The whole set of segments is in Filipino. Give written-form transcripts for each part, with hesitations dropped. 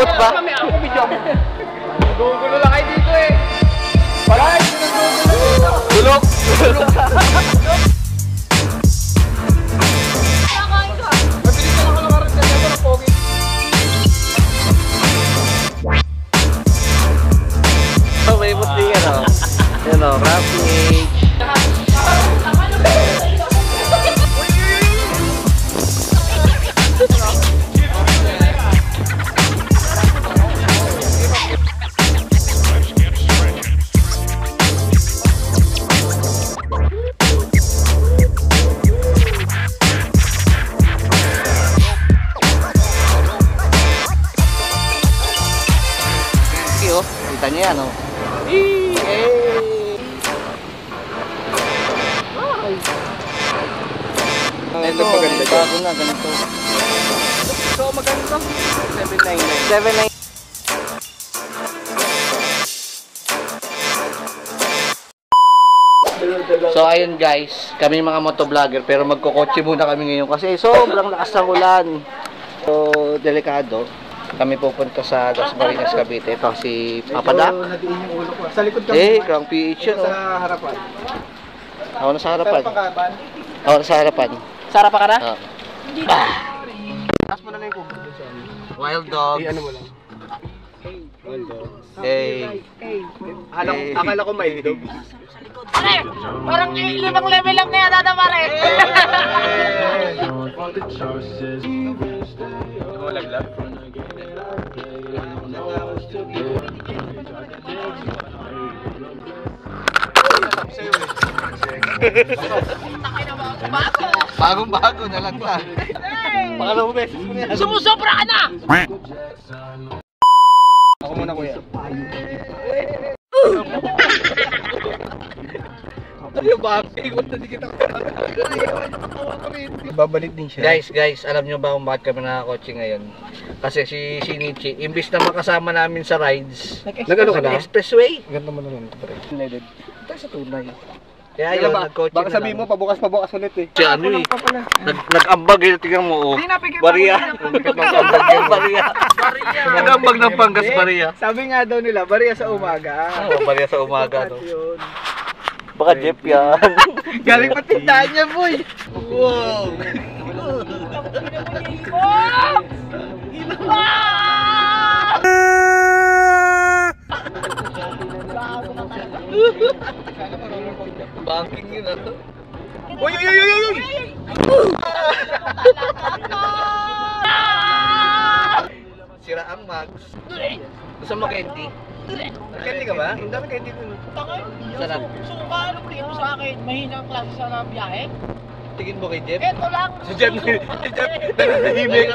Umabot ba? Ako video mo. Gugulo lang kayo dito eh. Palay, gugulo. Bulok! May musli yan o. Yan o, Rampage. Kita niyo yan o. Ito maganda. Bago na, ganito. So maganda. 799. 799. So ayun guys, kami mga motovlogger pero magkokotse muna kami ngayon kasi sobrang lakas ng ulan. So delikado. Kami pupunta sa Dasmariñas, Cavite. Ito si Papa Dak. Sa likod kami. Krang PH yun. Sa harapan. Ako na sa harapan. Ako na sa harapan. Sa harapan ka na? Oo. Taas mo na lang yung kubo. Wild dogs. Ano mo lang. Wild dogs. Hey. Akala ko may dog. Pare, parang 5 level lang na yan, Tata Pare. Laglag. Bagong-bago na lang ta. Pangalawang beses mo yan. Sumusobra ka na! Ako muna kuya. Ano ba? Ikot na di kita. Babalik din siya. Guys, alam nyo ba kung bakit kami nakakotse ngayon? Kasi si Shinichi, imbis na makasama namin sa rides, Nag-ano ka na? expressway. Ganda mo naman ito pare. Tayo sa tunay. Kaya yun, nagkotse Baka na sabihin mo, lang. pabukas ulit eh. Si ano eh, nag-ambag yun, tingnan mo oh. Bariya. Nag-ambag yun, Bariya. Nag-ambag ng Pangas, Bariya. Sabi nga daw nila, bariya sa umaga. Oh, Bariya sa umaga, no? Baka jeep yan. Galing pa tindahan niya, boy. Wow! Banking yun ah. Uy! Sira ang Max. Gusto mo candy? Candy ka ba? Ang dami candy dun. Sarap. Suka, ano prito sa akin? Mahina ang klase sa biyahe? Tingin mo kay Jeff? Eto lang. Si Jeff, nananahimik.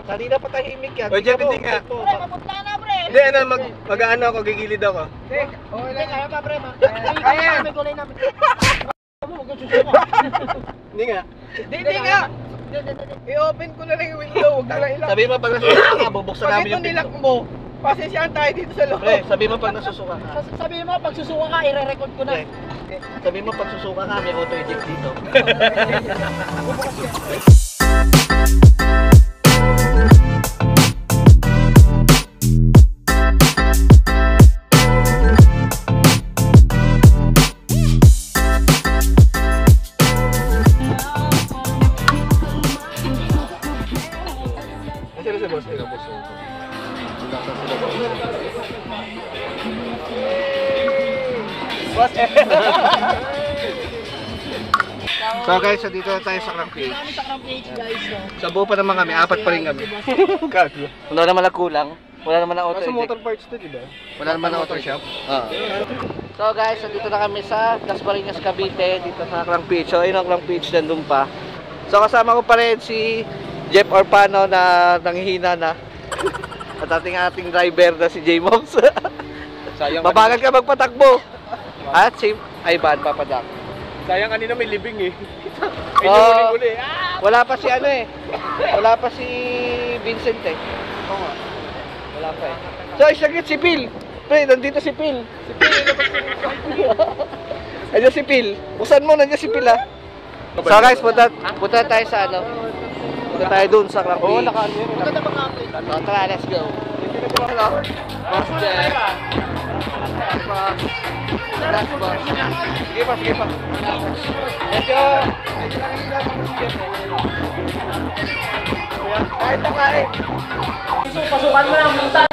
Kanina pa tahimik yan. O Jeff, hindi nga. Pre, maputla na pre. Hindi, ano, mag-ano ako, gigilid ako. Hindi, kaya pa pre. Kaya. May kulay namin. Huwag kang susuka. Hindi nga. Hindi nga. I-open ko na lang yung window, huwag na lang ilak. Sabi mo pag nasusuka ka, bubuksan Pag namin ito yung nilak mo, pasensyahan tayo dito sa loob. Pre, sabi mo pag nasusuka ka. Sabi mo, pag susuka ka, i-record ko na. Pre, sabi mo pag susuka ka, may auto-eject dito. So guys, so dito na tayo sa Krang PH. Kami sa Krang PH guys. Sa buo pa naman kami, 4 pa rin kami. Gago. Wala naman na kulang. Wala naman na auto Nasa motor eject. parts to, di ba? Wala naman na auto shop. So guys, so dito na kami sa Dasmariñas, Cavite, dito sa Krang PH. So ayun ang Krang PH nandun pa. So kasama ko pa rin si Jeff Orpano na nanghihina na. At ating driver na si J-Moms. Babagal ka magpatakbo. At si Ivan Papadak. Sayang kanina may libing eh. Oh, Uli. wala pa si ano eh. Wala pa si Vincent eh. Oo. Wala pa eh. So isagit si Phil. Pre, nandito si Phil. Si Phil. Nandiyan si Phil. Buksan mo, nandiyan si Phil ah. So guys, punta tayo sa ano. Punta tayo dun sa Krang PH. Oo, naka-ano yun. Maganda bang update? So, tara, let's go. Hello. Boss Jeff. Last boss. Sige pa, sige pa. Medyo nakikita ko si Jeff. Kahit na kahit. Pasukan mo lang, muntan.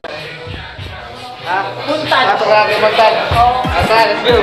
Ha? Muntan. Pasok na kayo, Montan. Tara, let's go.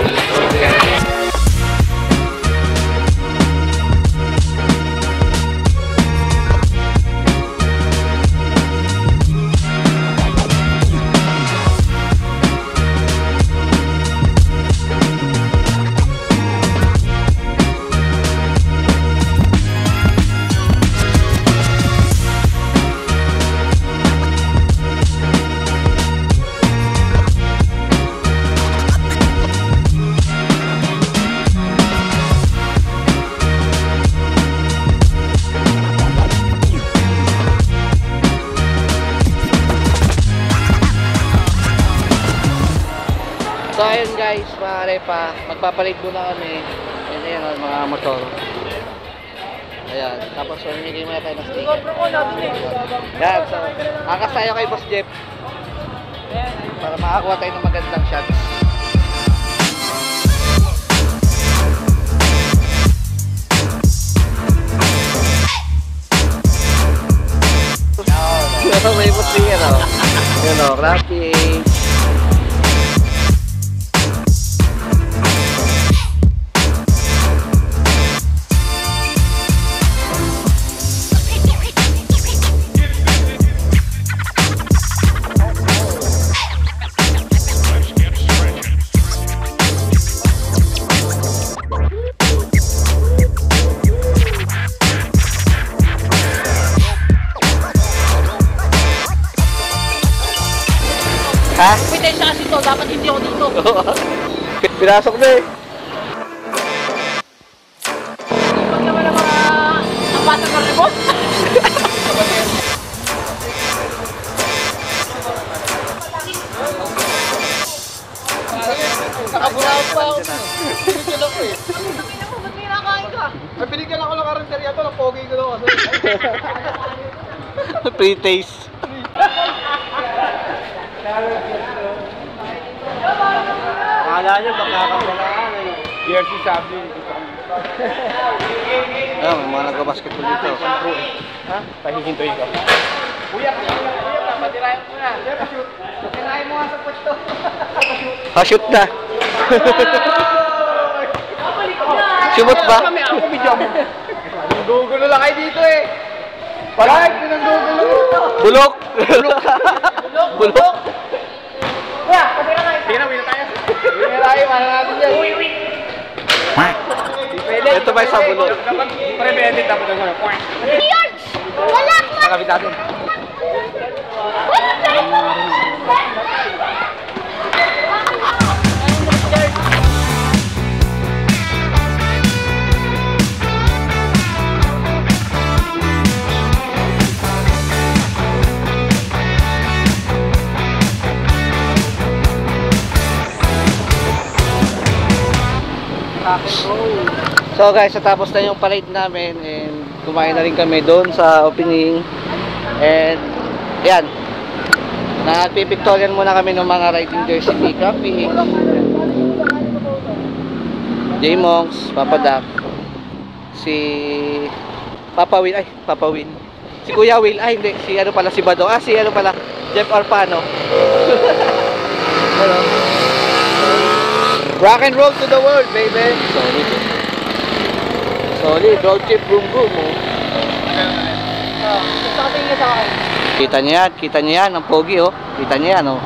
So ayun guys, mga repa, magpapalit muna kami. Ayan ang mga motor. Ayan, tapos mamimigay muna tayo ng sticker. Yan, so akas tayo kay Boss Jeff para makakuha tayo ng magandang shots. May Boss sticker, oh. Yun, oh, graphic. Ha? Pwede siya kasi to, dapat hindi ako dito. Pinasok na eh. Pag naman ang mga apata ng remote. Nakaburaot pa ako. Binigyan ako eh. Ba't may nakain ka? Ay, binigyan ako ng karinderya to. Napogi ko daw kasi. Pre-taste. Akala nyo baka kapalaan eh. Jersey sabi. Ayun, may mga nagbabasketball dito. Ha? Pahihintuin ko. Kuya, patirayan mo na. Shoot. Patirayan mo nga sa pwesto. Ha-shoot na. Sumot ba? Kami ako, video mo. Nanggugulo lang kayo dito eh. Palagi, nanggugulo. Bulok! Bulok! Kuya, patira na isa. Sige na, win na tayo. Win na tayo, mana natin yan. Ito ba yung sa bulok? Dapat pre-edit dapat ang mga. Wala ko! Nakabit natin. So guys, natapos na yung parade namin and kumain na rin kami doon sa opening. And yan, nagpipictorial muna kami ng mga riding jersey ni Crappy, J-Monks, Papa Doc, si Papa Will, si Kuya Will, hindi, si ano pala, si Bado, si ano pala, Jeff Orpano. Hello. Rock and roll to the world, baby. Solid, road trip, boom boom. Oh. Kita niya yan, ang pogi oh. Kita niya yan oh.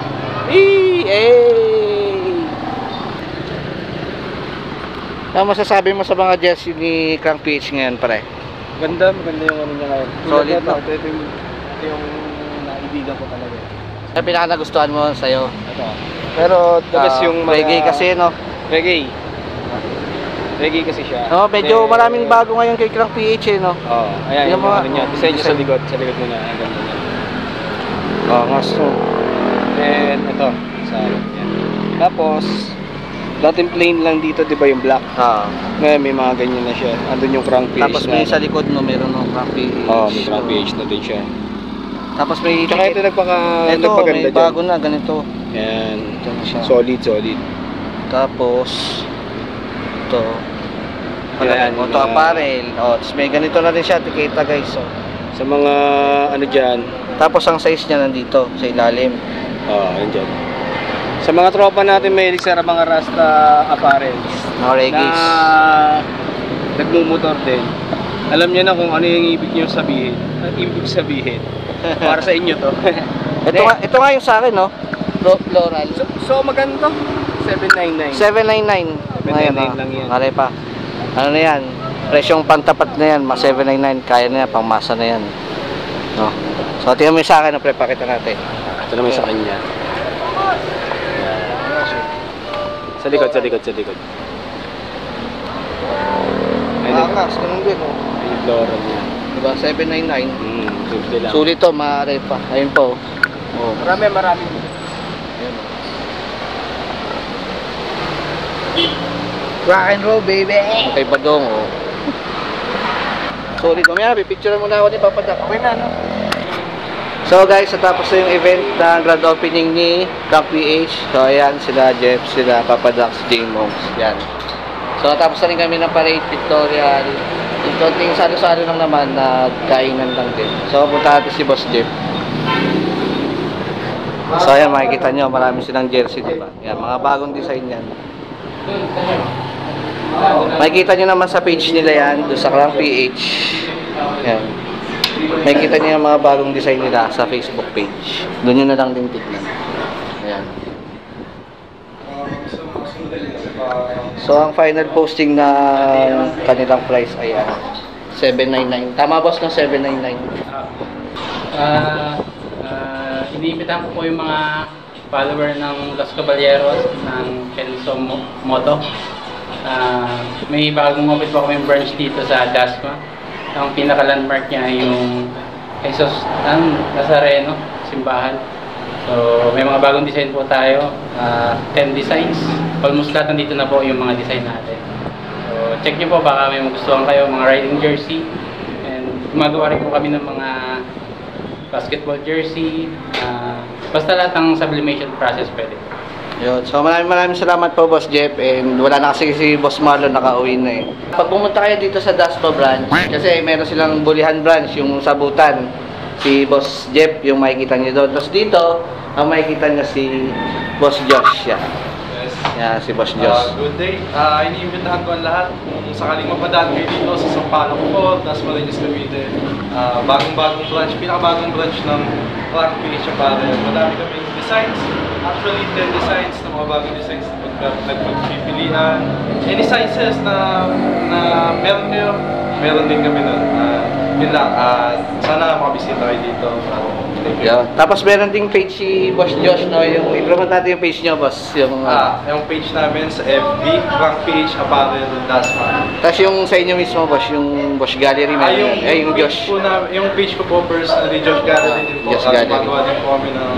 Ano masasabi mo sa mga jersey ni Crank PH ngayon, pare? Maganda yung ano niya ngayon. Solid, no? Ito yung naibigan ko talaga. Ano pinaka nagustuhan mo sa'yo? Ito. Pero the best yung mga... reggae kasi, no? Reggae. Reggae kasi siya. No, medyo maraming bago ngayon kay Crank PH eh, no? Oo. Ayan yung mga ano niya. Design niya sa likod mo na. Ang ganda niya. Oo, nga so. And ito. Sa yan. Tapos, dating plain lang dito, di ba yung black? Ngayon may mga ganyan na siya. Andun yung Crank PH Tapos may sa likod, no? Meron no Crank PH. Oo, may Crank PH na din siya. Tapos may Tsaka ito ito, nagpaganda may bago na, ganito. Yan. Ito na siya. Solid. Tapos, ito. Yan, Auto apparel. Tapos may ganito na rin siya, tikita guys. Sa mga ano dyan. Tapos ang size niya nandito, sa ilalim. Yan dyan. Sa mga tropa natin may sa mga Rasta apparels. Mga reggaes. Na nagmumotor din. Alam niyo na kung ano yung ibig sabihin. Para sa inyo to. ito nga yung sa akin, no? Floral. So maganda to? 799. 799. 799 lang yan. Mali pa. Ano na yan? Presyong pantapat na yan, 799. Kaya na yan, pangmasa na yan. No? So, tingnan mo yung sa akin, pre, pakita natin. Ito naman sa kanya. Sa likod. Angas, ganun din, oh. Ay, yung floral niya. Diba, 799. Simple lang. Sulit to, maaari pa. Ayun po. Oh. Marami. Ayun, oh. Rock and roll, baby! Kay Badong, oh. Sorry, mamaya, pipicturean muna ako ni Papa Dak. Okay na, no? So guys, natapos na yung event na grand opening ni Crank PH. So ayan, sila Jeff, sila Papa Dak, si J-Monks. Yan. So natapos na rin kami ng parade pictorial. Yung konting salo-salo lang naman na kainan lang din. So punta natin si Boss Jeff. So ayan, makikita nyo, marami silang jersey, diba? Yan, mga bagong design yan. Makikita nyo naman sa page nila yan, doon sa Crank PH. Yan. Makikita nyo yung mga bagong design nila sa Facebook page. Doon nyo na lang din tignan. Ayan. So ang final posting na kanilang price ay 799. Tama boss, no? 799. Iniimbitahan ko po yung mga follower ng Los Caballeros ng Kenzo Moto. May bagong open po kami branch dito sa Dasma. Ang pinaka-landmark niya yung Jesus Nazareno, simbahan. So may mga bagong design po tayo, 10 designs. Almost lahat nandito na po yung mga design natin. So check nyo po, baka may magustuhan kayo, mga riding jersey. And gumagawa rin po kami ng mga basketball jersey. Basta lahat ng sublimation process pwede. Yun. So maraming salamat po Boss Jeff, and wala na kasi si Boss Marlon, nakauwi na eh. Pag pumunta kayo dito sa Daspa branch, kasi meron silang Bulihan branch, yung sabutan, si Boss Jeff yung makikita niyo doon. Tapos dito, ang makikita niyo si Boss Josh. Yan. Yan, si Boss Josh. Good day. Iniimbitahan ko ang lahat kung sakaling mapadaan kayo dito sa Sampaloc po, Dasmariñas, Cavite. Bagong-bagong branch, pinakabagong branch ng Crank PH Apparel. Madami kaming designs. Actually, 10 designs na mga bagong designs na nagpagpipilian. Any sizes na meron kayo, meron din kami nun. Yun lang. Sana makabisita kayo dito. Yeah. Tapos meron ding page si Boss Josh, no? Yung i-promote natin yung page niyo, boss. Yung page namin sa FB, Crank PH Apparel Dasma. Tapos yung sa inyo mismo, boss, yung Boss Gallery, yung Josh. Yung page ko po personally, Josh Gallery din po. Josh Gallery. Magawa din po kami ng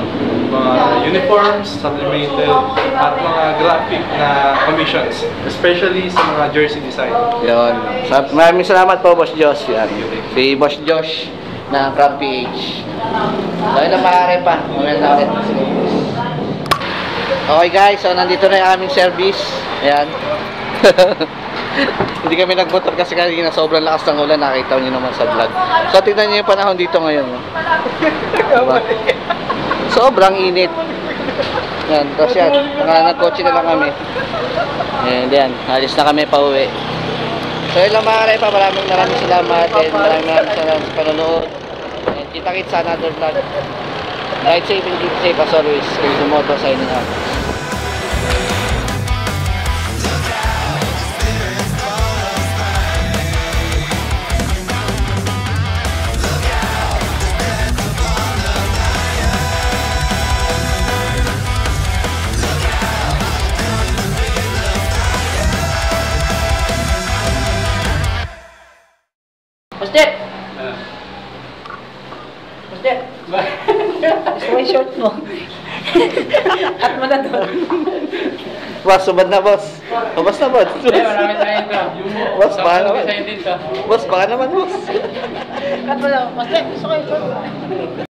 mga uniforms, sublimated, at mga graphic na commissions, especially sa mga jersey design. Yun. Maraming salamat po, Boss Josh. Yan. Si Boss Josh na Crank PH. So, yun na maaari pa. Mamaya na ulit. Okay guys, so nandito na yung aming service. Ayan. Hindi kami nagmotor kasi kanina sobrang lakas ng ulan. Nakita nyo naman sa vlog. So, tignan nyo yung panahon dito ngayon. No? Diba? Sobrang init. Yan, tapos yan. Nagkotse na lang kami. And yan, alis na kami pa uwi. So yun lang mga karay pa, maraming salamat and maraming salamat sa panonood. And kita-kits sa another vlog. Ride safe and keep safe as always. Kenzo Moto signing out. Boss Jeff! Boss Jeff! Gusto mo yung short mo? At mo na doon. Boss, subad na boss. O, boss na boss. Marami tayo ito. Boss, baka naman. Design din to. Boss, baka naman boss. Cut mo na. Boss Jeff, gusto ko yung short.